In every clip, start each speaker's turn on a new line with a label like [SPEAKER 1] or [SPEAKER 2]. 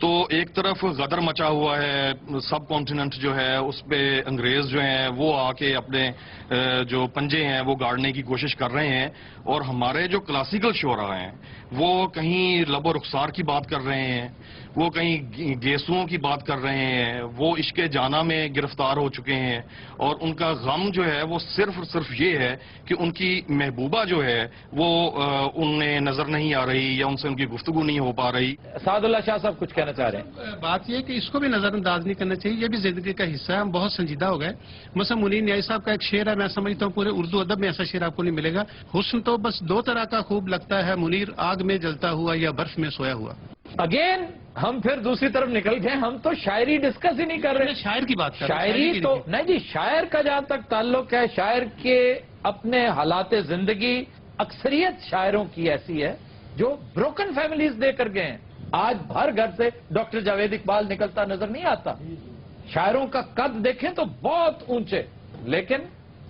[SPEAKER 1] تو ایک طرف غدر مچا ہوا ہے، سب کانٹیننٹ جو ہے اس پہ انگریز جو ہیں وہ آ کے اپنے جو پنجے ہیں وہ گاڑنے کی کوشش کر رہے ہیں، اور ہمارے جو کلاسیکل شعراء ہیں وہ کہیں لب و رخسار کی بات کر رہے ہیں، وہ کہیں گیسوؤں کی بات کر رہے ہیں، وہ عشق جانا میں گرفتار ہو چکے ہیں، اور ان کا غم جو ہے وہ صرف اور صرف یہ ہے کہ ان کی محبوبہ جو ہے وہ انہیں نظر نہیں آ رہی، یا ان سے ان کی گفتگو نہیں ہو پا رہی۔
[SPEAKER 2] سعد اللہ شاہ صاحب کچھ کہنا چاہ رہے ہیں؟
[SPEAKER 3] بات یہ ہے کہ اس کو بھی نظر انداز نہیں کرنا چاہیے، یہ بھی زندگی کا حصہ ہے، ہم بہت سنجیدہ ہو گئے۔ مثلا منیر نیازی صاحب کا ایک شعر ہے، میں سمجھتا ہوں پورے اردو ادب میں ایسا شعر آپ کو نہیں ملے گا، حسن تو بس دو طرح کا خوب لگتا ہے، منیر آگ میں جلتا ہوا یا برف میں سویا ہوا۔
[SPEAKER 2] اگین ہم پھر دوسری طرف نکل گئے، ہم تو شاعری ڈسکس ہی نہیں کر رہے،
[SPEAKER 3] شاعر کی بات کر رہے ہیں،
[SPEAKER 2] شاعری تو نہیں جی، شاعر کا جہاں تک تعلق ہے، شاعر کے اپنے حالات زندگی، اکثریت شاعروں کی ایسی ہے جو بروکن فیملیز دے کر گئے ہیں۔ آج ہر گھر سے ڈاکٹر جاوید اقبال نکلتا نظر نہیں آتا۔ شاعروں کا قد دیکھیں تو بہت اونچے، لیکن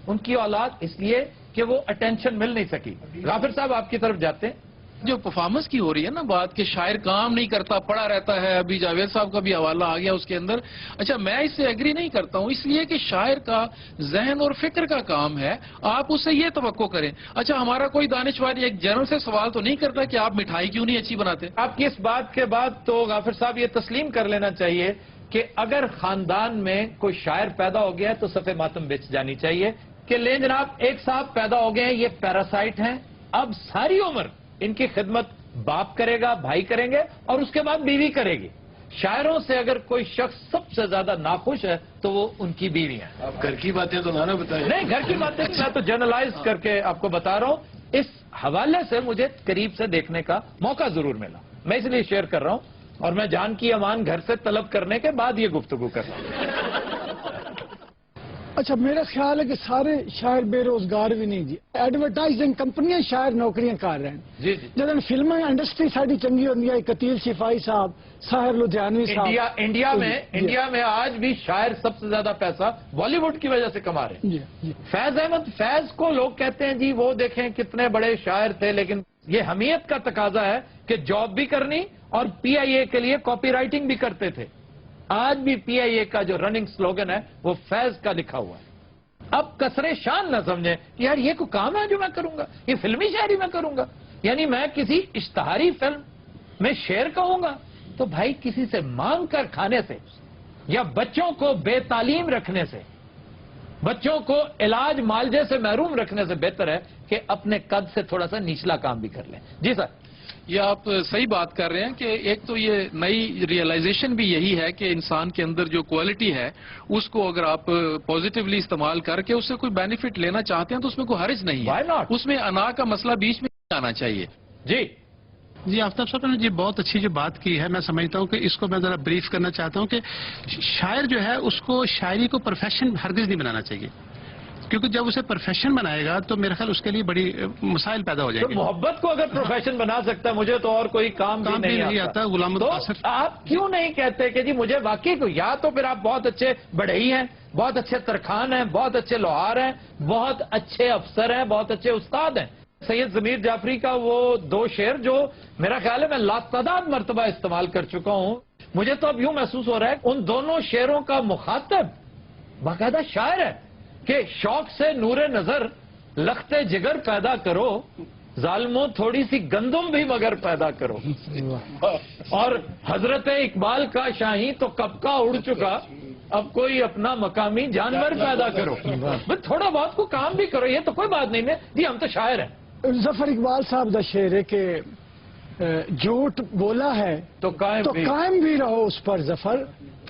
[SPEAKER 2] ان کی اولاد اس لیے کہ وہ اٹینشن مل نہیں سکی۔ غافر صاحب آپ کی طرف جاتے ہیں۔
[SPEAKER 4] جو پرفارمنس کی ہو رہی ہے نا بات کہ شاعر کام نہیں کرتا، پڑا رہتا ہے، ابھی جاوید صاحب کا بھی حوالہ آ گیا اس کے اندر، اچھا میں اس سے ایگری نہیں کرتا ہوں، اس لیے کہ شاعر کا ذہن اور فکر کا کام ہے، آپ اس سے یہ توقع کریں۔ اچھا ہمارا کوئی دانشور ایک جنرل سے سوال تو نہیں کرتا کہ آپ مٹھائی کیوں نہیں اچھی بناتے؟
[SPEAKER 2] آپ کی اس بات کے بعد تو غافر صاحب یہ تسلیم کر لینا چاہیے کہ اگر خاندان میں کوئی شاعر پیدا ہو گیا ہے تو صف ماتم بچ جانی چاہیے کہ لیں جناب ایک صاحب پیدا ہو گئے ہیں، یہ پیراسائٹ ہیں، اب ساری عمر ان کی خدمت باپ کرے گا، بھائی کریں گے، اور اس کے بعد بیوی کرے گی۔ شاعروں سے اگر کوئی شخص سب سے زیادہ ناخوش ہے تو وہ ان کی بیوی ہیں۔
[SPEAKER 3] آپ گھر کی باتیں تو نہ بتائیں۔
[SPEAKER 2] نہیں گھر کی باتیں میں تو جنرلائز کر کے آپ کو بتا رہا ہوں، اس حوالے سے مجھے قریب سے دیکھنے کا موقع ضرور ملا، میں اس لیے شیئر کر رہا ہوں، اور میں جان کی امان گھر سے طلب کرنے کے بعد یہ گفتگو کر رہا ہوں۔
[SPEAKER 5] اچھا میرا خیال ہے کہ سارے شاعر بے روزگار بھی نہیں جی، ایڈورٹائزنگ کمپنیاں شاعر نوکریاں کر رہے ہیں
[SPEAKER 2] جی جی
[SPEAKER 5] جب فلم انڈسٹری ساری چنگی ہوتی ہے، قتیل صفائی صاحب، ساحر لدھیانوی صاحب،
[SPEAKER 2] انڈیا میں آج بھی شاعر سب سے زیادہ پیسہ بالی ووڈ کی وجہ سے کما رہے ہیں۔
[SPEAKER 5] جی جی
[SPEAKER 2] فیض احمد فیض کو لوگ کہتے ہیں جی وہ دیکھیں کتنے بڑے شاعر تھے، لیکن یہ حمیت کا تقاضا ہے کہ جاب بھی کرنی اور پی آئی اے کے لیے کاپی رائٹنگ بھی کرتے تھے۔ آج بھی پی آئی اے کا جو رننگ سلوگن ہے وہ فیض کا لکھا ہوا ہے۔ اب کسرے شان نہ سمجھیں کہ یار یہ کوئی کام ہے جو میں کروں گا، یہ فلمی شاعری میں کروں گا، یعنی میں کسی اشتہاری فلم میں شعر کہوں گا تو بھائی کسی سے مانگ کر کھانے سے یا بچوں کو بے تعلیم رکھنے سے، بچوں کو علاج معالجے سے محروم رکھنے سے بہتر ہے کہ اپنے قد سے تھوڑا سا نچلا کام بھی کر لیں۔ جی سر،
[SPEAKER 4] یہ آپ صحیح بات کر رہے ہیں کہ ایک تو یہ نئی ریئلائزیشن بھی یہی ہے کہ انسان کے اندر جو کوالٹی ہے اس کو اگر آپ پازیٹیولی استعمال کر کے اس سے کوئی بینیفٹ لینا چاہتے ہیں تو اس میں کوئی حرج نہیں
[SPEAKER 2] Why
[SPEAKER 4] ہے،
[SPEAKER 2] not؟
[SPEAKER 4] اس میں انا کا مسئلہ بیچ میں نہیں آنا چاہیے۔
[SPEAKER 2] جی
[SPEAKER 3] آفتاب صاحب نے جی بہت اچھی جو بات کی ہے، میں سمجھتا ہوں کہ اس کو میں ذرا بریف کرنا چاہتا ہوں کہ شاعر جو ہے اس کو شاعری کو پروفیشن ہرگز نہیں بنانا چاہیے، کیونکہ جب اسے پروفیشن بنائے گا تو میرے خیال اس کے لیے بڑی مسائل پیدا ہو جائیں
[SPEAKER 2] تو
[SPEAKER 3] گے۔
[SPEAKER 2] محبت کو اگر پروفیشن بنا سکتا ہے، مجھے تو اور کوئی کام بھی نہیں آتا۔
[SPEAKER 3] غلام
[SPEAKER 2] تو
[SPEAKER 3] متاثر
[SPEAKER 2] آپ کیوں نہیں کہتے کہ جی مجھے واقعی کو، یا تو پھر آپ بہت اچھے بڑھئی ہیں، بہت اچھے ترخان ہیں، بہت اچھے لوہار ہیں، بہت اچھے افسر ہیں، بہت اچھے استاد ہیں۔ سید ضمیر جعفری کا وہ دو شعر جو میرا خیال ہے میں لاتعداد مرتبہ استعمال کر چکا ہوں، مجھے تو اب یوں محسوس ہو رہا ہے ان دونوں شعروں کا مخاطب باقاعدہ شاعر ہے کہ شوق سے نور نظر لختے جگر پیدا کرو، ظالموں تھوڑی سی گندم بھی مگر پیدا کرو، اور حضرت اقبال کا شاہی تو کب کا اڑ چکا، اب کوئی اپنا مقامی جانور پیدا کرو۔ بس تھوڑا بہت کو کام بھی کرو، یہ تو کوئی بات نہیں ہے جی، ہم تو شاعر ہیں۔
[SPEAKER 5] ظفر اقبال صاحب دا شعر ہے کہ جھوٹ بولا ہے
[SPEAKER 2] تو
[SPEAKER 5] قائم بھی رہو اس پر ظفر،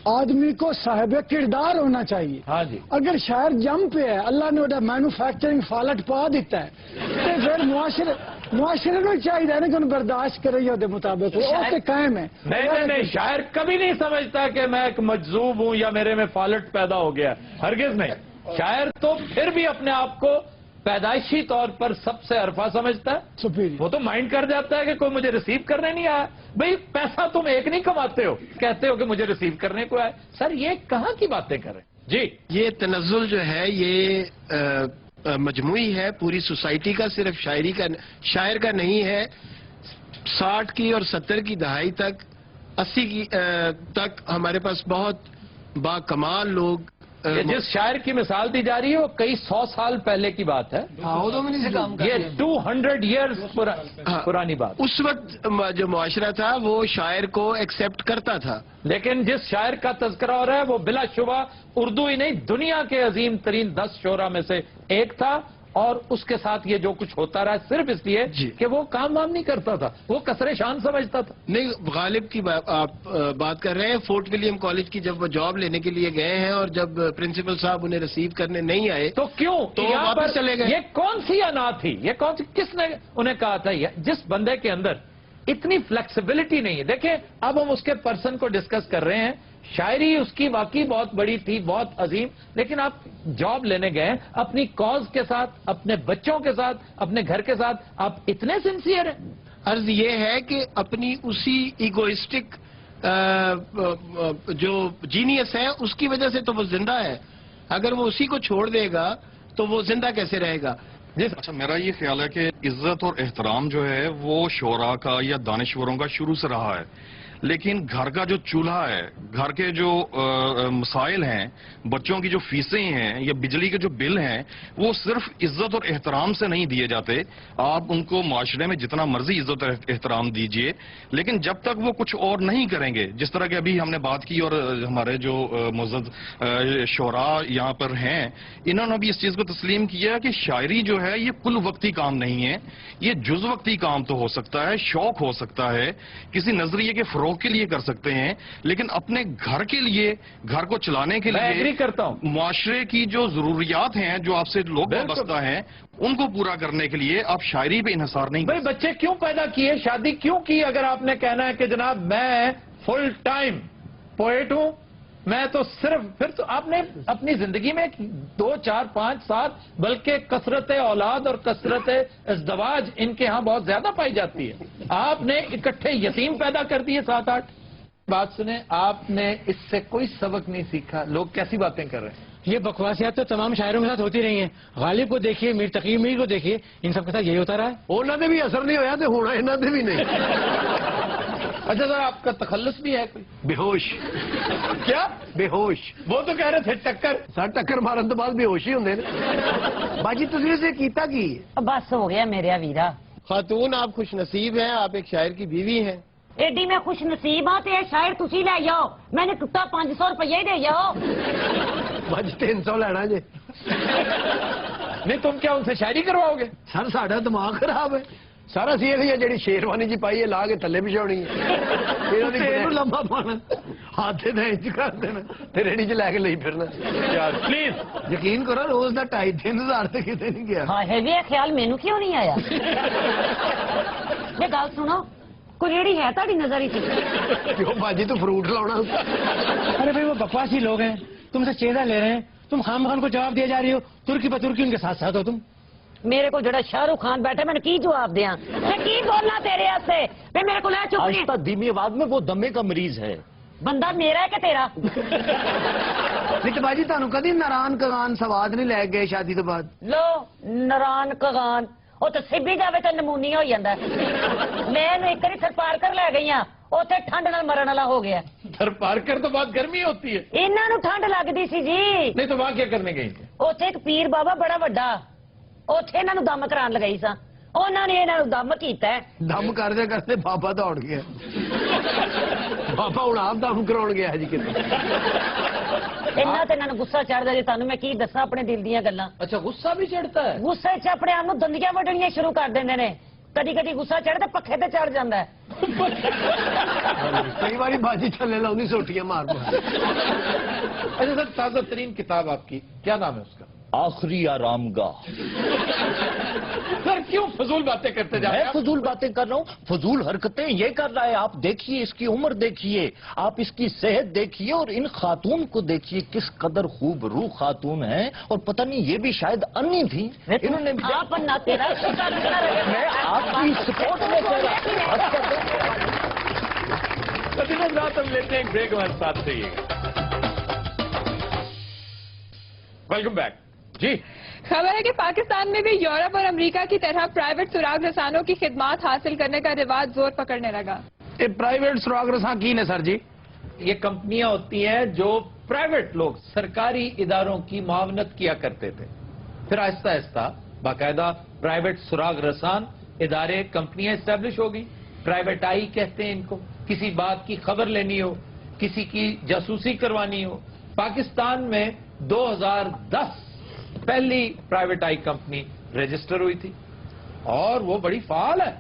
[SPEAKER 5] آدمی کو صاحب کردار ہونا چاہیے۔
[SPEAKER 2] ہاں جی،
[SPEAKER 5] اگر شاعر جم پہ ہے، اللہ نے وہ مینوفیکچرنگ فالٹ پا دیتا ہے تو پھر معاشرے کو چاہیے نا کہ انہوں برداشت کرے یا مطابق وہ قائم ہے۔
[SPEAKER 2] نہیں، شاعر کبھی نہیں سمجھتا کہ میں ایک مجذوب ہوں یا میرے میں فالٹ پیدا ہو گیا، ہرگز نہیں۔ شاعر تو پھر بھی اپنے آپ کو پیدائشی طور پر سب سے عرفہ سمجھتا ہے، وہ تو مائنڈ کر جاتا ہے کہ کوئی مجھے ریسیو کرنے نہیں آیا۔ بھئی پیسہ تم ایک نہیں کماتے ہو، کہتے ہو کہ مجھے ریسیو کرنے کو آئے، سر یہ کہاں کی باتیں کر رہے ہیں؟ جی،
[SPEAKER 6] یہ تنزل جو ہے یہ مجموعی ہے پوری سوسائٹی کا، صرف شاعر کا نہیں ہے۔ 60 کی اور 70 کی دہائی تک 80 تک ہمارے پاس بہت باکمال لوگ
[SPEAKER 2] یہ جس شاعر کی مثال دی جا رہی ہے وہ کئی 100 سال پہلے کی بات ہے. یہ 200 ایئرز پرانی بات.
[SPEAKER 6] اس وقت جو معاشرہ تھا وہ شاعر کو ایکسپٹ کرتا تھا.
[SPEAKER 2] لیکن جس شاعر کا تذکرہ ہو رہا ہے وہ بلا شبہ اردو ہی نہیں دنیا کے عظیم ترین 10 شعراء میں سے ایک تھا. اور اس کے ساتھ یہ جو کچھ ہوتا رہا صرف اس لیے کہ وہ کام وام نہیں کرتا تھا, وہ کسر شان سمجھتا تھا.
[SPEAKER 6] نہیں, غالب کی آپ بات کر رہے ہیں. فورٹ ولیم کالج کی جب وہ جاب لینے کے لیے گئے ہیں اور جب پرنسپل صاحب انہیں ریسیو کرنے نہیں آئے
[SPEAKER 2] تو کیوں
[SPEAKER 6] تو واپس چلے گئے.
[SPEAKER 2] یہ کون سی انا تھی, یہ کون سی, کس نے انہیں کہا تھا جس بندے کے اندر اتنی فلیکسیبلٹی نہیں ہے. دیکھیں اب ہم اس کے پرسن کو ڈسکس کر رہے ہیں. شاعری اس کی واقعی بہت بڑی تھی, بہت عظیم, لیکن آپ جاب لینے گئے اپنی کاز کے ساتھ, اپنے بچوں کے ساتھ, اپنے گھر کے ساتھ, آپ اتنے سنسیئر ہیں.
[SPEAKER 6] عرض یہ ہے کہ اپنی اسی ایگوئسٹک جو جینیس ہے اس کی وجہ سے تو وہ زندہ ہے. اگر وہ اسی کو چھوڑ دے گا تو وہ زندہ کیسے رہے گا.
[SPEAKER 1] اچھا, میرا یہ خیال ہے کہ عزت اور احترام جو ہے وہ شعراء کا یا دانشوروں کا شروع سے رہا ہے, لیکن گھر کا جو چولہا ہے, گھر کے جو مسائل ہیں, بچوں کی جو فیسیں ہیں یا بجلی کے جو بل ہیں, وہ صرف عزت اور احترام سے نہیں دیے جاتے. آپ ان کو معاشرے میں جتنا مرضی عزت اور احترام دیجئے, لیکن جب تک وہ کچھ اور نہیں کریں گے, جس طرح کہ ابھی ہم نے بات کی اور ہمارے جو معزز شعراء یہاں پر ہیں انہوں نے بھی اس چیز کو تسلیم کیا کہ شاعری جو ہے یہ کل وقتی کام نہیں ہے, یہ جز وقتی کام تو ہو سکتا ہے, شوق ہو سکتا ہے, کسی نظریے کے فروغ کے لیے کر سکتے ہیں, لیکن اپنے گھر کے لیے, گھر کو چلانے کے لیے,
[SPEAKER 2] میں ایگری کرتا ہوں,
[SPEAKER 1] معاشرے کی جو ضروریات ہیں, جو آپ سے لوگ وابستہ ہیں, ان کو پورا کرنے کے لیے آپ شاعری پہ انحصار نہیں.
[SPEAKER 2] بھائی بچے کیوں پیدا کیے, شادی کیوں کی, اگر آپ نے کہنا ہے کہ جناب میں فل ٹائم پوئٹ ہوں, میں تو صرف, پھر تو آپ نے اپنی زندگی میں 2, 4, 5, 7 بلکہ کثرت اولاد اور کثرت ازدواج ان کے ہاں بہت زیادہ پائی جاتی ہے. آپ نے اکٹھے یتیم پیدا کر دیے 7, 8. بات سنیں, آپ نے اس سے کوئی سبق نہیں سیکھا. لوگ کیسی باتیں کر رہے ہیں.
[SPEAKER 7] یہ بکواسیات تو تمام شاعروں کے ساتھ ہوتی رہی ہیں. غالب کو دیکھیے, میر تقی میر کو دیکھیے, ان سب کے ساتھ یہی ہوتا رہا ہے.
[SPEAKER 6] انہوں نے بھی اثر نہیں ہویا تو ہونا انہوں نے بھی نہیں.
[SPEAKER 2] اچھا سر, آپ کا تخلص بھی ہے کوئی؟
[SPEAKER 6] بے ہوش.
[SPEAKER 2] کیا
[SPEAKER 6] بے ہوش؟
[SPEAKER 2] وہ تو کہہ رہے تھے ٹکر.
[SPEAKER 6] سر ٹکر مارن تو بعد بے ہوش ہی ہوندے نے. باجی تسی اسے کیتا کی؟
[SPEAKER 8] بس ہو گیا میرا ویرا.
[SPEAKER 6] خاتون آپ خوش نصیب ہیں, آپ ایک شاعر کی بیوی ہیں.
[SPEAKER 8] ایڈی میں خوش نصیب ہاں, تے شاعر تسی لے جاؤ, میں نے ٹوٹا 500 روپیہ ہی دے جاؤ.
[SPEAKER 6] باجی 300 لینا جی.
[SPEAKER 2] نہیں تم کیا ان سے شاعری کرواؤ گے؟
[SPEAKER 6] سر ساڈا دماغ خراب ہے. سارا سی یہ جی شیروانی جی پائی ہے, لا کے تھلے بچھاؤنی ہے, لمبا پانا, ہاتھ انج کر دینا, ریڑی چ لے کے لے پھرنا.
[SPEAKER 2] پلیز
[SPEAKER 6] یقین کرو, روز کا 2,500-3,000 سے کتنے نہیں گیا.
[SPEAKER 8] ہاں ہے, یہ خیال مینو کیوں نہیں آیا. یہ گل سنو, کوئی ریڑی ہے تاری نظر ہی؟
[SPEAKER 6] کیوں باجی تو فروٹ لاؤنا.
[SPEAKER 7] ارے بھائی وہ بکواسی لوگ ہیں, تم سے چیزہ لے رہے ہیں, تم خام خان کو جواب دیا جا رہی ہو, ترکی بترکی ان کے ساتھ ساتھ ہو تم.
[SPEAKER 8] میرے کو جڑا شاہ رخ خان بیٹھا, میں نے کی جواب دیا, میں کی بولنا تیرے ہاتھ سے, میرے کو لے چپ.
[SPEAKER 9] آہستہ دھیمی آواز میں, وہ دمے کا مریض ہے.
[SPEAKER 8] بندہ میرا ہے کہ تیرا؟
[SPEAKER 6] نہیں تو باجی تانوں کدی ناران کغان سواد نہیں لے گئے شادی تو بعد؟
[SPEAKER 8] لو نران کغان, وہ تو سبھی جاوے تو نمونیا ہو جاتا ہے. میں ایک بار سر پار کر لے گئی ہاں, اتنے ٹھنڈ نال مرن والا ہو گیا.
[SPEAKER 2] سر پار کر تو بہت گرمی ہوتی ہے.
[SPEAKER 8] انہوں ٹھنڈ لگتی سی جی.
[SPEAKER 2] نہیں تو وہاں کیا کرنے گئی تھی؟
[SPEAKER 8] اتنے ایک پیر بابا بڑا وڈا, اتنے انہوں دم کران لگائی سا, انہوں نے انہوں دم کیتا ہے.
[SPEAKER 6] دم کرتے کرتے بابا دوڑ گیا. بابا ہوں آپ دم کراؤ گیا جی کتنے.
[SPEAKER 8] انہوں تو انہوں گسا چڑھتا جی, تمہیں میں کی دسا اپنے دل دیا گلاں.
[SPEAKER 2] اچھا غصہ بھی چڑھتا ہے؟
[SPEAKER 8] غصے چ اپنے آپ دندیاں وڈنیاں شروع کر دیں نے. کدی کدی گسا چڑھتا پکھے تے چڑھ جاتا ہے.
[SPEAKER 6] کئی بار باجی چلے لاؤں سوٹیاں مار مار.
[SPEAKER 2] اچھا سر, تازہ ترین کتاب آپ کی کیا نام ہے اس کا؟
[SPEAKER 9] آخری آرام گاہ.
[SPEAKER 2] سر کیوں فضول باتیں کرتے جا رہے ہیں؟
[SPEAKER 9] میں فضول باتیں کر رہا ہوں, فضول حرکتیں یہ کر رہا ہے. آپ دیکھیے اس کی عمر دیکھیے, آپ اس کی صحت دیکھیے, اور ان خاتون کو دیکھیے کس قدر خوب روح خاتون ہیں, اور پتہ نہیں یہ بھی شاید انی تھی. انہوں نے
[SPEAKER 8] میں
[SPEAKER 9] آپ کی سپورٹ میں کہہ رہا
[SPEAKER 2] رات ہم لیتے ہیں ایک بریک, ہمارے ساتھ رہیے گا. Welcome back. جی
[SPEAKER 10] خبر ہے کہ پاکستان میں بھی یورپ اور امریکہ کی طرح پرائیویٹ سراغ رسانوں کی خدمات حاصل کرنے کا رواج زور پکڑنے لگا.
[SPEAKER 6] یہ پرائیویٹ سراغ رساں کی نے سر جی؟
[SPEAKER 2] یہ کمپنیاں ہوتی ہیں جو پرائیویٹ لوگ سرکاری اداروں کی معاونت کیا کرتے تھے، پھر آہستہ آہستہ باقاعدہ پرائیویٹ سراغ رسان ادارے کمپنیاں اسٹیبلش ہوگی. پرائیویٹ آئی کہتے ہیں ان کو. کسی بات کی خبر لینی ہو، کسی کی جاسوسی کروانی ہو. پاکستان میں 2010 پہلی پرائیویٹ آئی کمپنی رجسٹر ہوئی تھی اور وہ بڑی فعال ہے.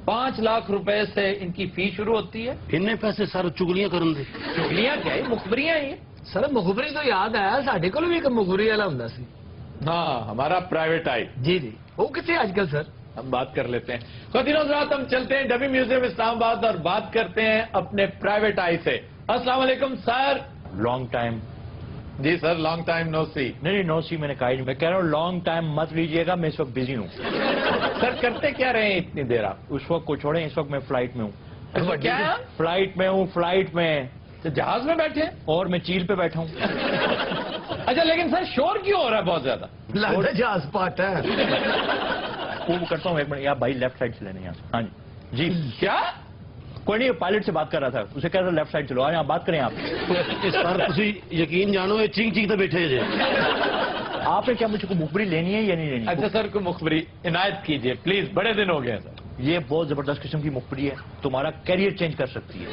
[SPEAKER 2] 5 لاکھ روپے سے ان کی فی شروع ہوتی ہے.
[SPEAKER 7] انہیں پیسے سر چگلیاں کرن دے.
[SPEAKER 2] چگلیاں کیا ہے، مخبریاں ہی ہیں.
[SPEAKER 6] سر مخبری تو یاد ہے ساڈے کول بھی ایک مخبری والا ہوندا سی.
[SPEAKER 2] ہاں ہمارا پرائیویٹ آئی.
[SPEAKER 6] جی جی وہ کتنے آج کل سر؟
[SPEAKER 2] ہم بات کر لیتے ہیں. خواتین حضرات ہم چلتے ہیں ڈبی میوزیم اسلام آباد اور بات کرتے ہیں اپنے پرائیویٹ آئی سے. السلام علیکم سر.
[SPEAKER 9] Long time.
[SPEAKER 2] جی sir long time no see.
[SPEAKER 9] نہیں نو سی میں نے کہا نہیں، میں کہہ رہا ہوں لانگ ٹائم مت لیجیے گا، میں اس وقت بزی ہوں.
[SPEAKER 2] سر کرتے کیا رہے ہیں اتنی دیر آپ؟
[SPEAKER 9] اس وقت کو چھوڑیں، اس وقت میں فلائٹ میں ہوں.
[SPEAKER 2] کیا ہے؟
[SPEAKER 9] فلائٹ میں ہوں، فلائٹ میں.
[SPEAKER 2] جہاز میں بیٹھے ہیں؟
[SPEAKER 9] اور میں چیل پہ بیٹھا ہوں.
[SPEAKER 2] اچھا لیکن سر شور کیوں ہو رہا ہے بہت زیادہ؟
[SPEAKER 6] لگتا جہاز پاٹ ہے.
[SPEAKER 9] وہ کرتا ہوں ایک منٹ. آپ بھائی لیفٹ سائڈ سے لینے یہاں. ہاں جی جی.
[SPEAKER 2] کیا؟
[SPEAKER 9] کوئی نہیں، پائلٹ سے بات کر رہا تھا، اسے کہہ رہا تھا لیفٹ سائڈ چلو. آج آپ بات کریں. آپ
[SPEAKER 7] سر تسی یقین جانو یہ چینگ چینگ تے بیٹھے جے.
[SPEAKER 9] آپ نے کیا مجھے کو مخبری لینی ہے یا نہیں لینی؟
[SPEAKER 2] اچھا سر کو مخبری عنایت کیجئے پلیز، بڑے دن ہو گئے سر.
[SPEAKER 9] یہ بہت زبردست قسم کی مخبری ہے، تمہارا کیریئر چینج کر سکتی ہے.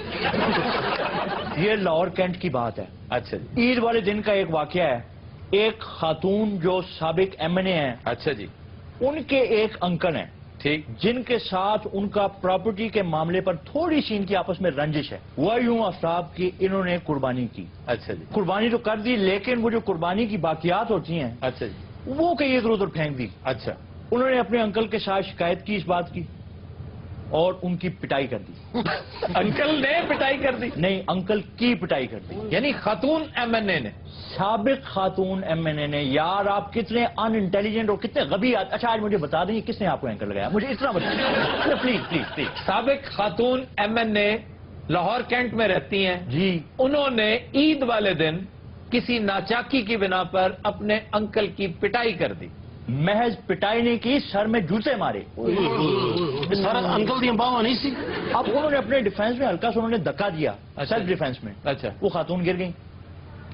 [SPEAKER 9] یہ لاہور کینٹ کی بات ہے.
[SPEAKER 2] اچھا جی.
[SPEAKER 9] عید والے دن کا ایک واقعہ ہے. ایک خاتون جو سابق ایم این اے ہیں،
[SPEAKER 2] اچھا جی.
[SPEAKER 9] ان کے ایک انکل ہیں
[SPEAKER 2] ٹھیک.
[SPEAKER 9] جن کے ساتھ ان کا پراپرٹی کے معاملے پر تھوڑی سی ان کی آپس میں رنجش ہے. وہ یوں آفتاب کی انہوں نے قربانی کی.
[SPEAKER 2] اچھا جی.
[SPEAKER 9] قربانی تو کر دی، لیکن وہ جو قربانی کی باقیات ہوتی ہیں
[SPEAKER 2] اچھا جی.
[SPEAKER 9] وہ کہیں ادھر ادھر پھینک دی.
[SPEAKER 2] اچھا.
[SPEAKER 9] انہوں نے اپنے انکل کے ساتھ شکایت کی اس بات کی اور ان کی پٹائی کر دی.
[SPEAKER 2] انکل نے پٹائی کر دی؟
[SPEAKER 9] نہیں، انکل کی پٹائی کر دی.
[SPEAKER 2] یعنی خاتون ایم این اے نے،
[SPEAKER 9] سابق خاتون ایم این اے نے. یار آپ کتنے ان انٹیلیجنٹ اور کتنے غبی. اچھا آج مجھے بتا دیں کس نے آپ کو اینکر لگایا، مجھے اتنا بتائیں پلیز پلیز پلیز.
[SPEAKER 2] سابق خاتون ایم این اے لاہور کینٹ میں رہتی ہیں
[SPEAKER 9] جی.
[SPEAKER 2] انہوں نے عید والے دن کسی ناچاکی کی بنا پر اپنے انکل کی پٹائی کر دی.
[SPEAKER 9] محض پٹائی نہیں کی، سر میں جوتے مارے.
[SPEAKER 7] سر انکل دی باواں نہیں سی.
[SPEAKER 9] اب انہوں نے اپنے ڈیفینس میں ہلکا سا انہوں نے دھکا دیا سیلف ڈیفینس میں.
[SPEAKER 2] اچھا.
[SPEAKER 9] وہ خاتون گر گئی.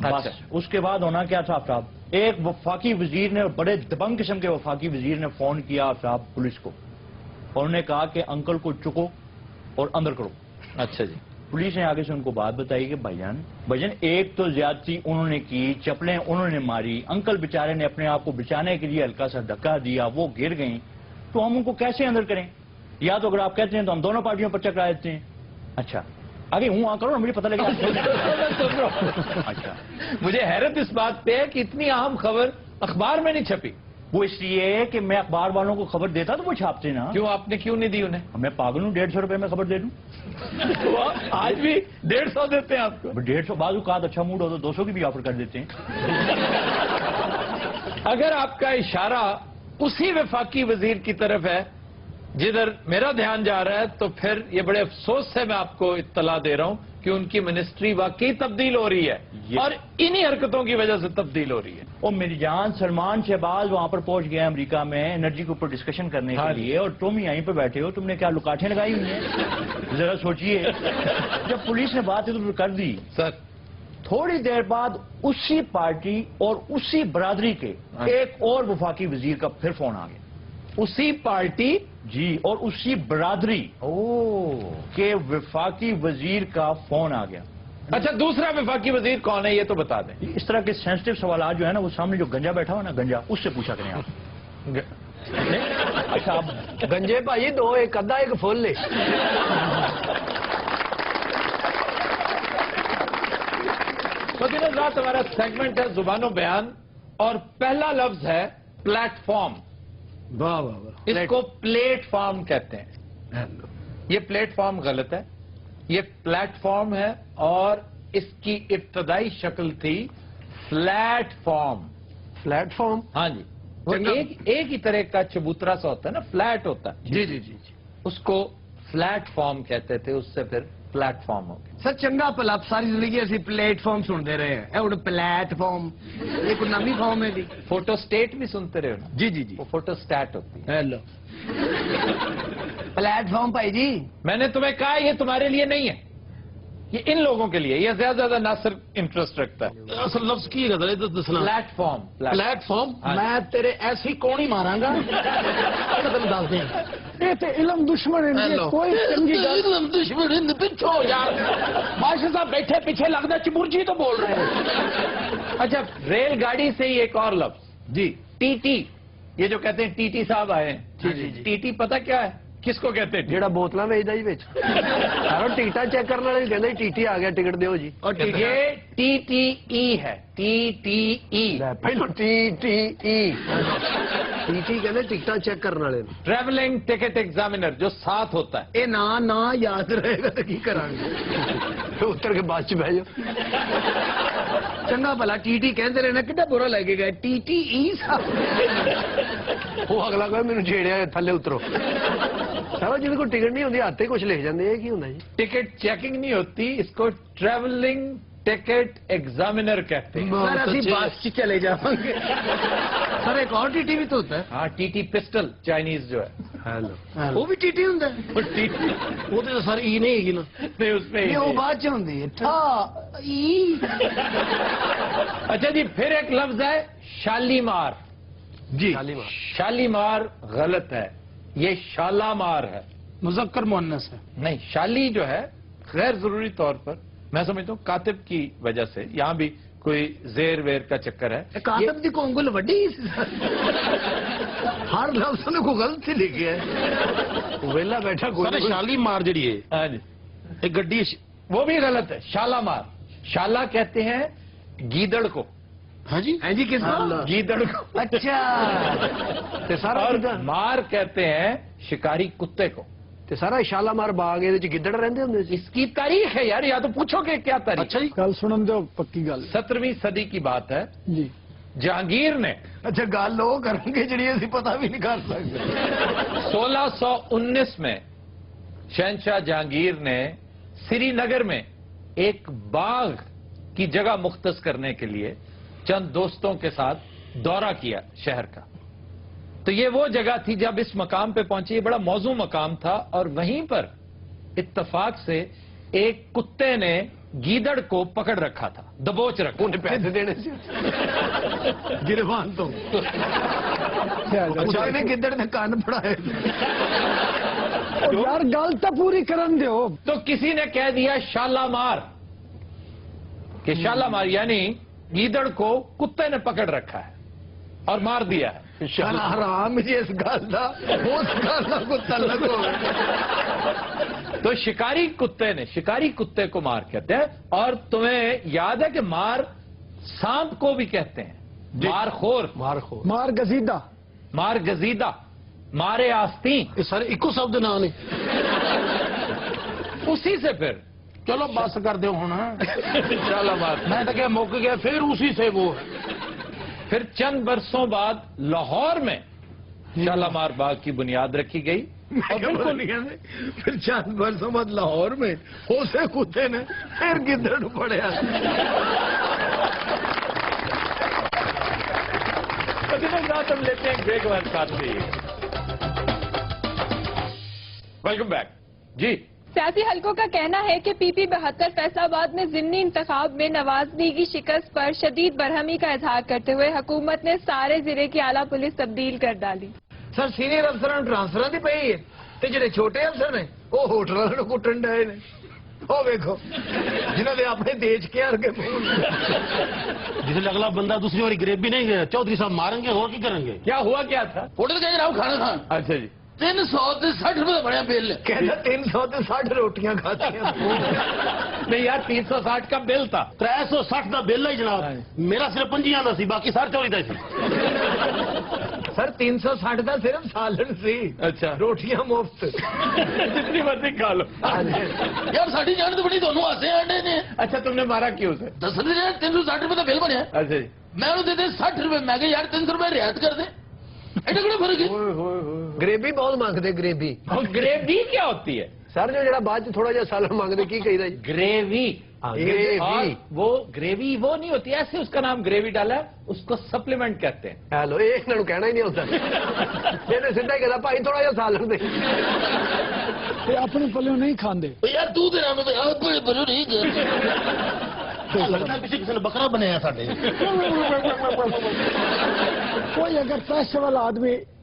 [SPEAKER 2] اچھا.
[SPEAKER 9] اس کے بعد ہونا کیا تھا آفتاب، ایک وفاقی وزیر نے، بڑے دبنگ قسم کے وفاقی وزیر نے فون کیا آفتاب پولیس کو اور انہوں نے کہا کہ انکل کو چکو اور اندر کرو.
[SPEAKER 2] اچھا جی.
[SPEAKER 9] پولیس نے آگے سے ان کو بات بتائی کہ بھائی جان ایک تو زیادتی انہوں نے کی، چپلیں انہوں نے ماری، انکل بیچارے نے اپنے آپ کو بچانے کے لیے ہلکا سا دھکا دیا، وہ گر گئیں، تو ہم ان کو کیسے اندر کریں؟ یا تو اگر آپ کہتے ہیں تو ہم دونوں پارٹیوں پر چکرا دیتے ہیں. اچھا آگے ہوں کرو نا، مجھے پتہ لگا.
[SPEAKER 2] اچھا مجھے حیرت اس بات پہ ہے کہ اتنی اہم خبر اخبار میں نہیں چھپی.
[SPEAKER 9] وہ اس لیے کہ میں اخبار والوں کو خبر دیتا تو وہ چھاپتے نا.
[SPEAKER 2] کیوں آپ نے کیوں نہیں دی انہیں؟
[SPEAKER 9] میں پاگل ہوں 150 روپے میں خبر دے دوں.
[SPEAKER 2] آج بھی 150 دیتے ہیں آپ کو؟
[SPEAKER 9] 150 بعض اوقات اچھا موڈ ہو تو 200 کی بھی آفر کر دیتے ہیں.
[SPEAKER 2] اگر آپ کا اشارہ اسی وفاقی وزیر کی طرف ہے جدھر میرا دھیان جا رہا ہے تو پھر یہ بڑے افسوس سے میں آپ کو اطلاع دے رہا ہوں کہ ان کی منسٹری واقعی تبدیل ہو رہی ہے اور انہی حرکتوں کی وجہ سے تبدیل ہو رہی ہے.
[SPEAKER 9] اور میری جان سلمان شہباز وہاں پر پہنچ گیا امریکہ میں انرجی کے اوپر ڈسکشن کرنے کے لیے، اور تم یہیں پہ بیٹھے ہو. تم نے کیا لکاٹیں لگائی ہوئی ہیں؟ ذرا سوچئے. جب پولیس نے بات ادھر کر دی
[SPEAKER 2] سر،
[SPEAKER 9] تھوڑی دیر بعد اسی پارٹی اور اسی برادری کے ایک اور وفاقی وزیر کا پھر فون آ گیا.
[SPEAKER 2] اسی پارٹی
[SPEAKER 9] جی اور اسی برادری کے وفاقی وزیر کا فون آ گیا.
[SPEAKER 2] اچھا دوسرا وفاقی وزیر کون ہے یہ تو بتا دیں.
[SPEAKER 9] اس طرح کے سینسٹیو سوالات جو ہے نا وہ سامنے جو گنجا بیٹھا ہو نا، گنجا، اس سے پوچھا کریں آپ.
[SPEAKER 6] اچھا آپ گنجے بھائی دو ایک ادھا ایک فل لے.
[SPEAKER 2] رات ہمارا سیگمنٹ ہے زبان و بیان اور پہلا لفظ ہے پلیٹ فارم.
[SPEAKER 6] واہ واہ واہ.
[SPEAKER 2] اس کو پلیٹ فارم کہتے ہیں. یہ پلیٹ فارم غلط ہے، یہ پلیٹ فارم ہے اور اس کی ابتدائی شکل تھی فلیٹ فارم.
[SPEAKER 6] Flat form?
[SPEAKER 2] ہاں جی. وہ ایک ہی طرح کا چبوترا سا ہوتا ہے نا، فلیٹ ہوتا ہے.
[SPEAKER 6] جی جی جی جی.
[SPEAKER 2] اس کو فلیٹ فارم کہتے تھے، اس سے پھر پلیٹ فارم ہو گیا.
[SPEAKER 6] سر چنگا پلا ساری زندگی اسی پلیٹ فارم سنتے رہے ہیں. ہوں پلیٹ فارم یہ کوئی نمی فارم ہے.
[SPEAKER 2] فوٹو اسٹیٹ بھی سنتے رہے ہو نا؟
[SPEAKER 6] جی جی جی.
[SPEAKER 2] وہ فوٹو اسٹیٹ ہوتی ہے.
[SPEAKER 6] ہیلو پلیٹ فارم بھائی جی
[SPEAKER 2] میں نے تمہیں کہا یہ تمہارے لیے نہیں ہے, یہ ان لوگوں کے لیے. یہ زیادہ ناصر انٹرسٹ رکھتا ہے.
[SPEAKER 3] اصل لفظ کی ہے دسنا
[SPEAKER 2] پلیٹ فارم.
[SPEAKER 3] پلیٹ فارم میں تیرے ایسی کون ہی ماراں گا دس دیں.
[SPEAKER 5] یہ تے علم دشمن ہے, کوئی چنگی گل
[SPEAKER 3] دشمن پچھو یار بادشاہ صاحب بیٹھے پیچھے لگتا چمرجی تو بول رہے ہیں.
[SPEAKER 2] اچھا ریل گاڑی سے ہی ایک اور لفظ
[SPEAKER 3] جی
[SPEAKER 2] ٹی ٹی, یہ جو کہتے ہیں ٹی ٹی صاحب آئے ہیں, ٹی ٹی پتہ کیا ہے, کس کو کہتے ہیں؟
[SPEAKER 6] جہاں بوتل ویچتا جی بچ سارا ٹکٹاں چیک کرنے والے کہتے ٹی ٹی آ گیا ٹکٹ دیو جی.
[SPEAKER 2] اور یہ ٹی ٹی ای ہے, ٹی ٹی ای.
[SPEAKER 6] پہلو T T E T T کہتے ٹکٹاں چیک کرنے والے.
[SPEAKER 2] ٹریولنگ ٹکٹ ایگزامینر جو ساتھ ہوتا ہے.
[SPEAKER 6] یہ نا یاد رہے گا تو کی کریں گے, اتر کے بس چ بہ جاؤ. چنگا بھلا ٹی ٹی کہتے رہنا کتنا برا لگے گا. ٹی ٹی ای وہ اگلا کہ مینوں چھیڑیا تھلے اترو. سارا جن کو ٹکٹ نہیں ہوتی ہاتھ کچھ لکھ جاتے ہیں, کی ہوتا جی؟
[SPEAKER 2] ٹکٹ چیکنگ نہیں ہوتی, اس کو ٹریولنگ ٹکٹ ایگزامینر کہتے ہیں.
[SPEAKER 6] سر اسی بس چ چلے جاؤں گے. سر ایک اور ٹی ٹی بھی تو ہوتا ہے.
[SPEAKER 2] ہاں ٹی ٹی پسٹل چائنیز جو ہے.
[SPEAKER 6] وہ بھی ٹی ٹی ہوتا ہے. وہ تو سر ای نہیں ہے نا,
[SPEAKER 2] نہیں اس میں
[SPEAKER 6] وہ بعد چ ہوتی ہے.
[SPEAKER 2] اچھا جی, پھر ایک لفظ ہے شالیمار.
[SPEAKER 6] جی
[SPEAKER 2] شالیمار غلط ہے, یہ شالامار ہے.
[SPEAKER 3] مذکر مؤنث ہے.
[SPEAKER 2] نہیں, شالی جو ہے غیر ضروری طور پر میں سمجھتا ہوں کاتب کی وجہ سے, یہاں بھی کوئی زیر ویر کا چکر ہے.
[SPEAKER 6] کاتب دی کونگل وڈی ہر لفظ نے کو غلط ہی لکھا ہے. ویلا بیٹھا کوئی
[SPEAKER 3] شالی مار جڑی ہے.
[SPEAKER 2] ہاں جی,
[SPEAKER 3] ایک گڈی
[SPEAKER 2] وہ بھی غلط ہے. شالامار, شالا کہتے ہیں گیدڑ کو.
[SPEAKER 3] ہاں جی
[SPEAKER 6] جی کس کو؟
[SPEAKER 2] گیدڑ کو.
[SPEAKER 6] اچھا سارا
[SPEAKER 2] اور مار کہتے ہیں شکاری کتے کو.
[SPEAKER 6] سارا شالامار باغ یہ گدڑ رہتے ہوں.
[SPEAKER 2] اس کی تاریخ ہے یار, یا تو پوچھو کہ کیا تاریخ.
[SPEAKER 3] اچھا جی,
[SPEAKER 5] گل سنن دو, پکی گل.
[SPEAKER 2] 17ویں صدی کی بات ہے.
[SPEAKER 5] جی
[SPEAKER 2] جہانگیر نے
[SPEAKER 6] اچھا گل وہ کریں گے جی اسی پتا بھی نہیں کر سکتے.
[SPEAKER 2] 1619 میں شہنشاہ جہانگیر نے سری نگر میں ایک باغ کی جگہ مختص کرنے کے لیے چند دوستوں کے ساتھ دورہ کیا شہر کا. تو یہ وہ جگہ تھی جب اس مقام پہ پہنچی, یہ بڑا موزوں مقام تھا, اور وہیں پر اتفاق سے ایک کتے نے گیدڑ کو پکڑ رکھا تھا, دبوچ رکھا.
[SPEAKER 6] انہیں پیسے دینے سے گرفان تو گدڑ نے کان پڑھائے.
[SPEAKER 5] یار گل تو پوری کرن دیو.
[SPEAKER 2] تو کسی نے کہہ دیا شالامار, کہ شالامار یعنی گیدڑ کو کتے نے پکڑ رکھا ہے اور مار دیا ہے.
[SPEAKER 6] حرام جی اس گل کا اس گل کا کوئی تعلق ہو.
[SPEAKER 2] تو شکاری کتے نے, شکاری کتے کو مار کہتے ہیں. اور تمہیں یاد ہے کہ مار سانپ کو بھی کہتے ہیں, مار خور,
[SPEAKER 5] مار گزیدہ,
[SPEAKER 2] مار گزیدہ, مارے آستین.
[SPEAKER 3] سر ایکو شبد نام نہیں.
[SPEAKER 2] اسی سے پھر
[SPEAKER 3] چلو بس کر دو ہونا.
[SPEAKER 2] شالامار
[SPEAKER 3] میں تو کیا موقع گیا, پھر اسی سے وہ.
[SPEAKER 2] پھر چند برسوں بعد لاہور میں شالامار باغ کی بنیاد رکھی گئی. اور بالکل
[SPEAKER 6] پھر چند برسوں بعد لاہور میں اسے کتے نے پھر گدڑ پڑیا.
[SPEAKER 2] ہم لیتے ہیں بریک بعد ساتھ میں. Welcome back. جی,
[SPEAKER 10] سیاسی حلقوں کا کہنا ہے کہ پی پی 72 فیصل آباد میں ضمنی انتخاب میں نواز لیگی کی شکست پر شدید برہمی کا اظہار کرتے ہوئے حکومت نے سارے ضلع کی اعلیٰ پولیس تبدیل کر ڈالی.
[SPEAKER 6] سر سینئر افسران ٹرانسفر دی پئی ہے, جڑے چھوٹے افسر نے وہ ہوٹل والوں کٹن ڈائے نے. وہ ویکو جنہوں نے اپنے دیش کے آر کے
[SPEAKER 3] جسے اگلا بندہ دوسری باری گریبی نہیں گیا, چودھری صاحب ماریں گے اور کی کریں گے.
[SPEAKER 2] کیا ہوا کیا تھا؟
[SPEAKER 4] ہوٹل کا جناب کھانا کھان.
[SPEAKER 2] اچھا جی,
[SPEAKER 4] 360 روپے بڑا بل.
[SPEAKER 6] کہنا 360 روٹیاں کھاتی ہیں.
[SPEAKER 2] نہیں یار 360 کا بل تھا.
[SPEAKER 3] 360 کا بل ہے جناب. میرا صرف 50 کا سی, باقی سارے 40 کا سی.
[SPEAKER 6] سر 360 کا صرف سالن سی.
[SPEAKER 2] اچھا,
[SPEAKER 6] روٹیاں مفت
[SPEAKER 2] جتنی مرضی کھا لو.
[SPEAKER 4] یار ساڑھی جان تو بڑی دونوں آتے ہیں نے.
[SPEAKER 2] اچھا تم نے مارا کیوں اسے؟
[SPEAKER 4] 360 روپے کا بل بنیا.
[SPEAKER 2] اچھا جی,
[SPEAKER 4] میں انہوں دے 60 روپے. میں کہ یار 300 روپے رعایت کر دیں. ایڈا کڑا فرق ہے.
[SPEAKER 6] گریوی بہت مانگتے. گریوی
[SPEAKER 2] گریوی کیا ہوتی ہے
[SPEAKER 6] سر؟ جو جڑا بعد تھوڑا جہا سالن مانگتے کی کہی دا جی؟
[SPEAKER 2] گریوی.
[SPEAKER 6] گریوی
[SPEAKER 2] وہ گریوی وہ نہیں ہوتی, ایسے اس کا نام گریوی ڈالا ہے, اس کو سپلیمنٹ کہتے ہیں.
[SPEAKER 6] ہیلو, ایک نہ کہنا ہی نہیں ہوتا. یہ سیدھا ہی کہتا بھائی تھوڑا جہا سالن دے.
[SPEAKER 5] ਤੇ ਆਪਣੇ ਪੱਲਿਓਂ ਨਹੀਂ ਖਾਂਦੇ
[SPEAKER 6] ਯਾਰ ਤੂੰ ਤੇ ਨਾਮ ਆਪਣੇ ਬਰੋ ਨਹੀਂ ਕਰ ਲੱਗਦਾ ਕਿਸੇ ਕਿਸੇ ਨੇ ਬੱਕਰਾ ਬਣਾਇਆ ਸਾਡੇ
[SPEAKER 5] ਕੋਈ ਅਗਰ ਪੈਸੇ ਵਾਲਾ ਆਦਮੀ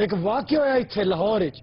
[SPEAKER 5] ਇੱਕ ਵਾਕਿਆ ਹੋਇਆ ਇੱਥੇ ਲਾਹੌਰ 'ਚ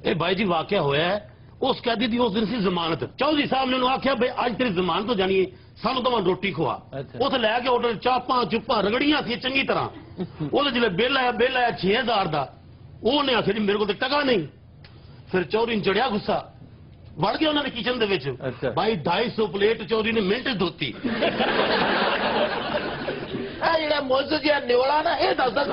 [SPEAKER 6] ਇਹ ਬਾਈ ਜੀ ਵਾਕਿਆ ਹੋਇਆ ਹੈ ਉਸ ਕੈਦੀ ਦੀ ਉਸ ਦਿਨ ਸੀ ਜ਼ਮਾਨਤ ਚੌਧਰੀ ਸਾਹਿਬ ਨੇ ਉਹਨੂੰ ਆਖਿਆ ਬਈ ਅੱਜ ਤੇਰੀ ਜ਼ਮਾਨਤ ਹੋ ਜਾਣੀ ਹੈ ਸਾਨੂੰ ਤਾਂ ਰੋਟੀ ਖਵਾ ਉੱਥੇ ਲੈ ਕੇ ਆਰਡਰ ਚਾਪਾਂ ਚੁੱਪਾਂ ਰਗੜੀਆਂ ਸੀ ਚੰਗੀ ਤਰ੍ਹਾਂ ਉਹਦੇ ਜਿਹੜੇ ਬਿੱਲ ਆਇਆ 6000 ਦਾ ਉਹਨੇ ਆਖਿਆ ਜੀ ਮੇਰੇ ਕੋਲ ਤਾਂ ਟਕਾ ਨਹੀਂ ਫਿਰ ਚੌਧਰੀ ਨੂੰ ਚੜਿਆ ਗੁੱਸਾ ਵੜ ਗਿਆ ਉਹਨਾਂ ਦੇ ਕਿਚਨ ਦੇ ਵਿੱਚ ਭਾਈ 250 ਪਲੇਟ ਚੌਧਰੀ ਨੇ ਮਿੰਟ 'ਚ ਧੋਤੀ ਇਹ ਜਿਹੜਾ ਮੌਜੂਦ ਜਿਹਾ ਨਿਵਲਾ ਨਾ ਇਹ ਦੱਸਦਾ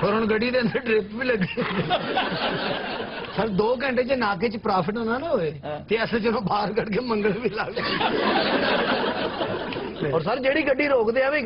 [SPEAKER 6] ਫਿਰ ਹੁਣ ਗੱਡੀ ਦੇ ਅੰਦਰ ਡ੍ਰਿਪ ਵੀ ਲੱਗੀ ਸਰ 2 ਘੰਟੇ ਚ ਨਾਕੇ ਚ ਪ੍ਰੋਫਿਟ ਹੋਣਾ ਨਾ ਹੋਏ ਤੇ ਐਸੇ ਚਲੋ ਬਾਹਰ ਕੱਢ ਕੇ ਮੰਗਲ ਵੀ ਲਾ ਲੈ ਔਰ ਸਰ ਜਿਹੜੀ ਗੱਡੀ ਰੋਕਦੇ ਆ ਵੀ